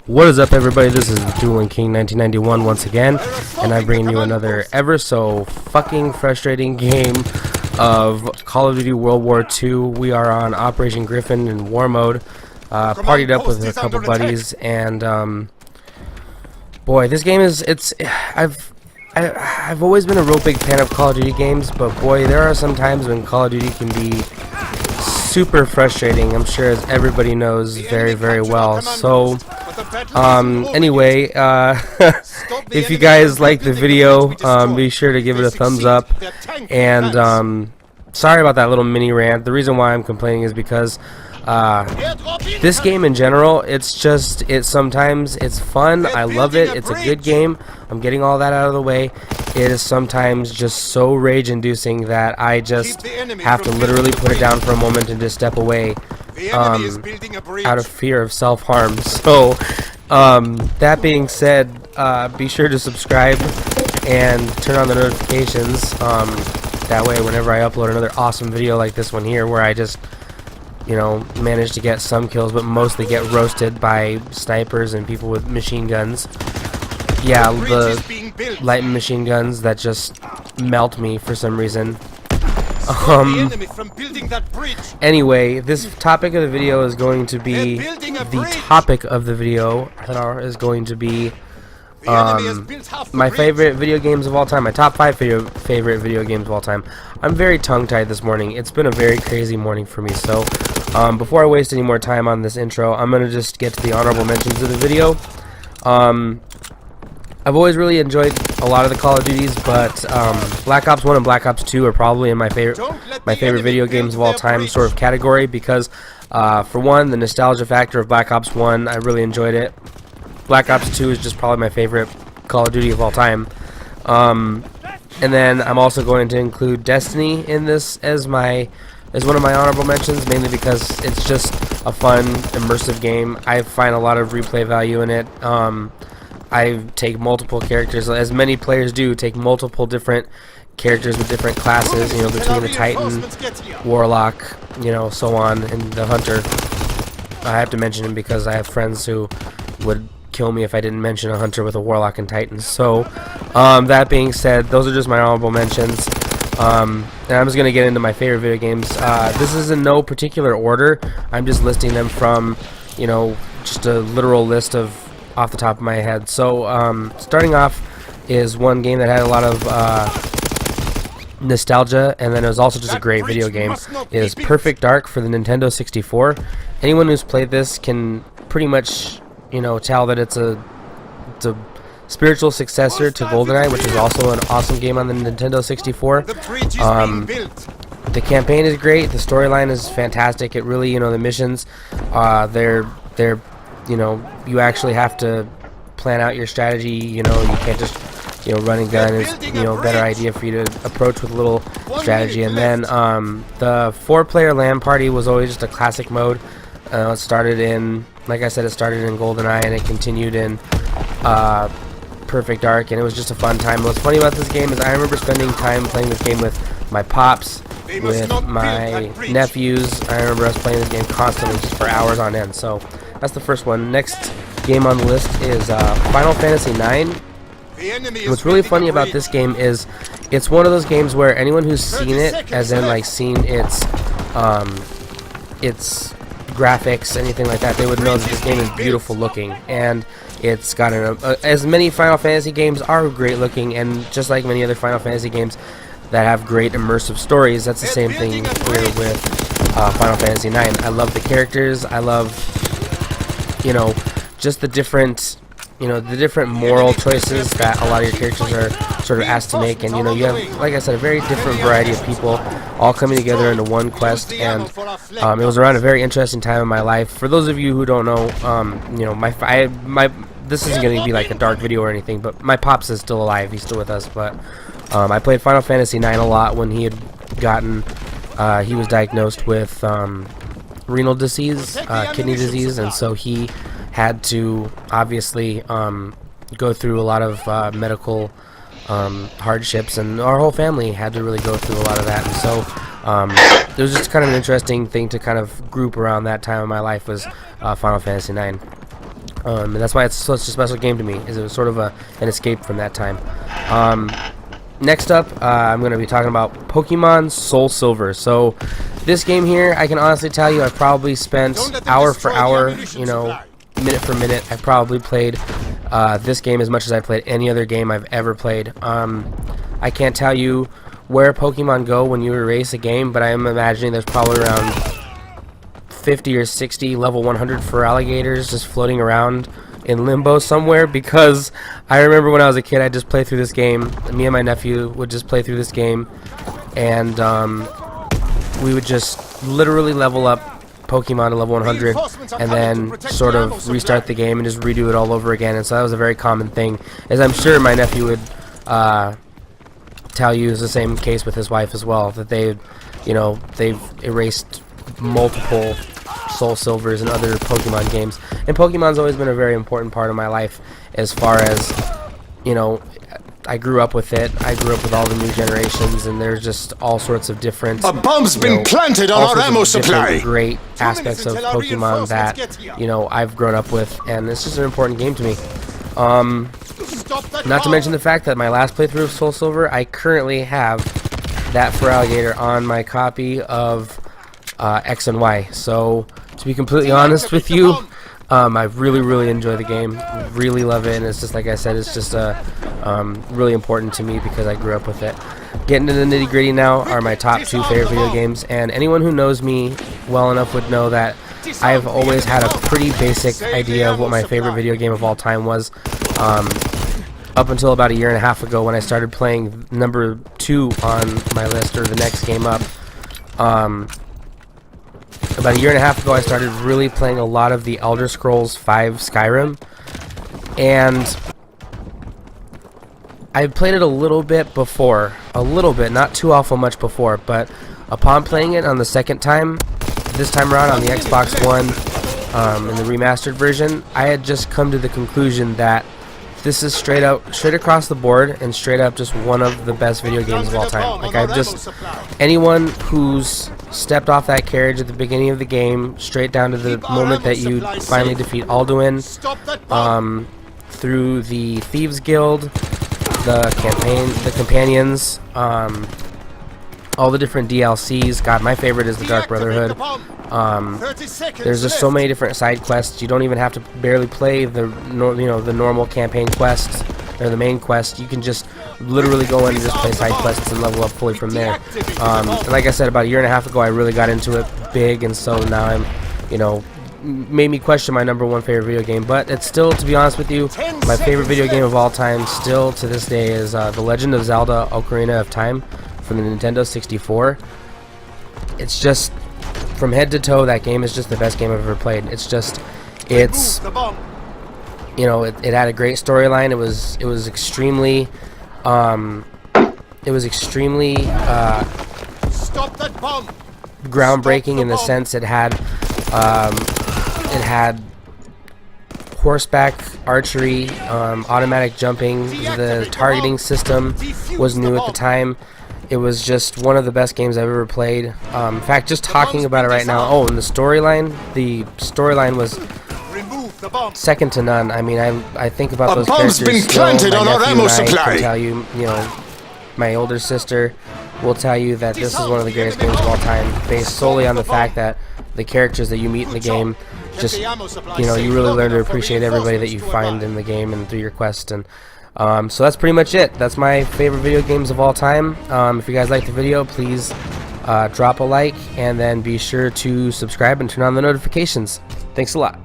What is up, everybody? This is Dueling King 1991 once again, and I'm bringing you another ever so fucking frustrating game of Call of Duty World War II. We are on Operation Griffin in war mode. Partied up with a couple buddies, and boy, this game is I've always been a real big fan of Call of Duty games, but boy, there are some times when Call of Duty can be super frustrating. I'm sure, as everybody knows very, very well. So anyway, if you guys like the video, be sure to give it a thumbs up. And sorry about that little mini rant. The reason why I'm complaining is because this game in general, sometimes it's fun. I love it. It's a good game. I'm getting all that out of the way. It is sometimes just so rage-inducing that I just have to literally put it down for a moment and just step away out of fear of self-harm. So that being said, be sure to subscribe and turn on the notifications. That way, whenever I upload another awesome video like this one here, where I just manage to get some kills, but mostly get roasted by snipers and people with machine guns. Yeah, the light machine guns that just melt me for some reason. Anyway, this topic of the video is going to be my favorite video games of all time, my top 5 favorite video games of all time. I'm very tongue-tied this morning. It's been a very crazy morning for me, so before I waste any more time on this intro, I'm going to just get to the honorable mentions of the video. I've always really enjoyed a lot of the Call of Duties, but Black Ops 1 and Black Ops 2 are probably in my favorite video games of all time sort of category, because for one, the nostalgia factor of Black Ops 1, I really enjoyed it. Black Ops 2 is just probably my favorite Call of Duty of all time. And then I'm also going to include Destiny in this as one of my honorable mentions, mainly because it's just a fun, immersive game. I find a lot of replay value in it. I take multiple characters, as many players do, take multiple different characters with different classes, between the Titan, Warlock, so on, and the Hunter. I have to mention him because I have friends who would kill me if I didn't mention a Hunter with a Warlock and Titan. So, that being said, those are just my honorable mentions. And I'm just going to get into my favorite video games. This is in no particular order. I'm just listing them from, just a literal list of off the top of my head. So, starting off is one game that had a lot of nostalgia, and then it was also just a great video game, is Perfect Dark for the Nintendo 64. Anyone who's played this can pretty much, tell that it's a spiritual successor to GoldenEye, which is also an awesome game on the Nintendo 64. The campaign is great. The storyline is fantastic. It really, the missions, they're you actually have to plan out your strategy. You can't just run and gun. Is a better idea for you to approach with a little strategy. And then the 4-player LAN party was always just a classic mode. It started in, like I said, it started in GoldenEye and it continued in Perfect Dark, and it was just a fun time. What's funny about this game is I remember spending time playing this game with my pops, with my nephews. I remember us playing this game constantly, just for hours on end. So that's the first one. Next game on the list is Final Fantasy IX. What's really funny about this game is it's one of those games where anyone who's seen it, as in like seen its graphics, anything like that, they would know that this game is beautiful looking, and it's got as many Final Fantasy games are great looking, and just like many other Final Fantasy games that have great immersive stories, that's the same thing here with Final Fantasy IX. I love the characters. I love just the different moral choices that a lot of your characters are sort of asked to make, and you have, like I said, a very different variety of people all coming together into one quest. And it was around a very interesting time in my life. For those of you who don't know, this isn't going to be like a dark video or anything, but my pops is still alive. He's still with us. But I played Final Fantasy IX a lot when he was diagnosed with renal disease, kidney disease, and so he had to obviously go through a lot of medical hardships, and our whole family had to really go through a lot of that. And so it was just kind of an interesting thing to kind of group around that time of my life, was Final Fantasy IX. And that's why it's such a special game to me, is it was sort of an escape from that time. Next up, I'm going to be talking about Pokemon Soul Silver. So this game here, I can honestly tell you, I've probably spent hour for hour, you know, minute for minute. I've probably played this game as much as I played any other game I've ever played. I can't tell you where Pokemon go when you erase a game, but I am imagining there's probably around 50 or 60 level 100 for alligators just floating around in limbo somewhere, because I remember when I was a kid, I'd just play through this game. Me and my nephew would just play through this game, and we would just literally level up Pokemon to level 100 and then sort of restart the game and just redo it all over again. And so that was a very common thing, as I'm sure my nephew would tell you is the same case with his wife as well, that they've erased multiple Soul Silvers and other Pokemon games. And Pokemon's always been a very important part of my life, as far as, you know, I grew up with it. I grew up with all the new generations, and there's just all sorts of different, a bomb's been planted on our ammo supply. Great aspects of Pokemon that, you know, I've grown up with, and it's just an important game to me. Not to mention the fact that my last playthrough of Soul Silver, I currently have that for alligator on my copy of X and Y. So to be completely honest with you, I really enjoy the game, really love it, and it's just like I said, it's just really important to me because I grew up with it. Getting into the nitty gritty now are my top 2 favorite video games, and anyone who knows me well enough would know that I've always had a pretty basic idea of what my favorite video game of all time was. Up until about a year and a half ago, when I started playing number 2 on my list, or the next game up. About a year and a half ago, I started really playing a lot of the Elder Scrolls V Skyrim, and I played it a little bit before, not too awful much before, but upon playing it on the second time, this time around on the Xbox One, in the remastered version, I had just come to the conclusion that this is straight across the board, and straight up just one of the best video games of all time. Like, anyone who's stepped off that carriage at the beginning of the game, straight down to the moment that you finally defeat Alduin, through the Thieves Guild, the companions, all the different DLCs. God, my favorite is the Dark Brotherhood. There's just so many different side quests. You don't even have to barely play the normal campaign quests or the main quest. You can just literally go in and just play side quests and level up fully from there. And like I said, about a year and a half ago, I really got into it big, and so now I'm, you know, made me question my number 1 favorite video game. But it's still, to be honest with you, my favorite video game of all time, still to this day, is The Legend of Zelda: Ocarina of Time from the Nintendo 64. It's just, from head to toe, that game is just the best game I've ever played. It's you know, it had a great storyline. It was extremely groundbreaking in the sense it had horseback archery, automatic jumping. The targeting system was new at the time. It was just one of the best games I've ever played. In fact, just talking about it right now. Oh, and the storyline was second to none. I mean, I think about those characters still. My nephew and I can tell you, you know, my older sister will tell you that this is one of the greatest games of all time, based solely on the fact that the characters that you meet in the game, just, you know, you really learn to appreciate everybody that you find in the game and through your quest. And so that's pretty much it. That's my favorite video games of all time. If you guys liked the video, please drop a like, and then be sure to subscribe and turn on the notifications. Thanks a lot.